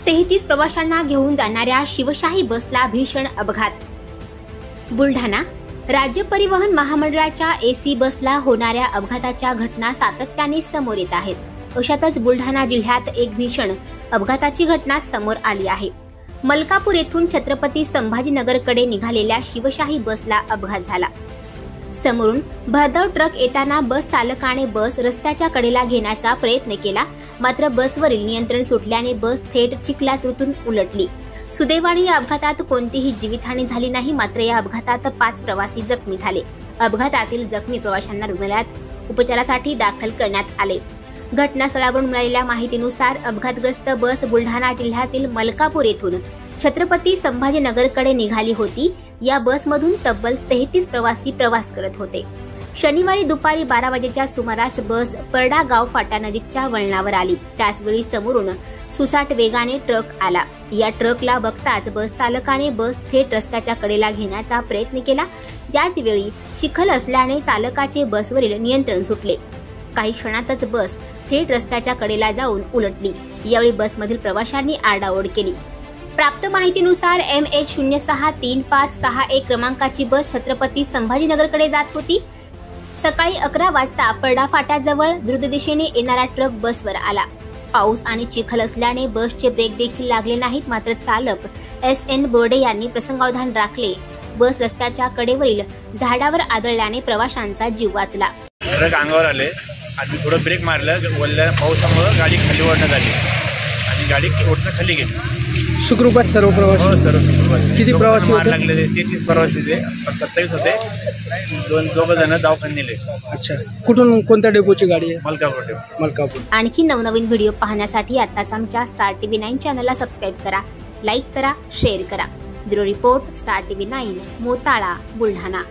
33 प्रवाशांना घेऊन जाणाऱ्या शिवशाही बसला भीषण अपघात। बुलढाणा राज्य परिवहन महामंडळाच्या एसी बसला होणाऱ्या अपघाताच्या घटना सातत्याने समोर येत आहेत। अशातच बुलढाणा जिल्ह्यात एक भीषण अपघाताची घटना समोर आली आहे। मलकापूर येथून छत्रपती संभाजीनगरकडे निघालेल्या शिवशाही बसला अपघात झाला। समोरून भरधाव ट्रक येताना बस चालकाने बस रस्त्याच्या कडेला घेण्याचा प्रयत्न केला, मात्र बसवरील नियंत्रण सुटल्याने बस थेट चिखलात रुतून उलटली। सुदैवाने या अपघातात कोणतीही जीवितहानी झाली नाही, मात्र या अपघातात 5 प्रवासी जखमी झाले। अपघातातील जखमी प्रवाशांना रुग्णालयात उपचारासाठी दाखल करण्यात आले। घटनास्थळावरून मिळालेल्या माहितीनुसार अपघातग्रस्त बस बुलढाणा जिल्ह्यातील मलकापूर येथून छत्रपती संभाजीनगरकडे निघाली होती। या बसमधून तब्बल 33 प्रवासी प्रवास करत होते। शनिवारी दुपारी 12 वाजेच्या सुमारास बस परडा गाव फाटानजीकच्या वळणावर आली। त्याचवेळी समोरून सुसाट वेगाने ट्रक आला। या ट्रकला बघताच बस चालकाने बस थेट रस्त्याच्या कडेला घेण्याचा प्रयत्न केला। याच वेळी चिखल असल्याने चालकाचे बसवरील नियंत्रण सुटले। काही क्षणातच बस थेट रस्त्याच्या कडेला जाऊन उलटली। यावेळी बसमधील प्रवाशांनी आरडाओरड केली। प्राप्त माहितीनुसार MH063561 क्रमांकाची बस छत्रपती संभाजीनगरकडे जात होती। सकाळी 11 वाजता परडा फाट्याजवळ विरुद्ध दिशेने येणारा ट्रक बसवर आला। पाऊस आणि चिखल असल्याने बसचे ब्रेक देखील लागले नाहीत, मात्र चालक SN बोर्डे यांनी प्रसंगावधान राखले। बस रस्त्याच्या कडेवरील झाडावर आदळल्याने प्रवाशांचा जीव वाचला। ट्रक अंगावर आले आणि थोडं ब्रेक मारलं, वल्ल्या पावसामुळे गाडी खाली वळण्यात आली आणि गाडी ओढणं खाली गेली। सुखरूपात सर्व प्रवासी? हो, सर्व सुखरूपात। किती प्रवासी होते? लागले 33 प्रवासी होते, पण 27 होते। दोघं जण दवाखान्यात नेले। अच्छा, कुठून कोणत्या डेपोची गाडी आहे? मलकापूर। आणखी नवनवीन व्हिडिओ पाहण्यासाठी आताच आमच्या स्टार TV 9 चॅनलला सबस्क्राईब करा, लाईक करा, शेअर करा। Bureau report, star TV 9, Motala, Buldhana.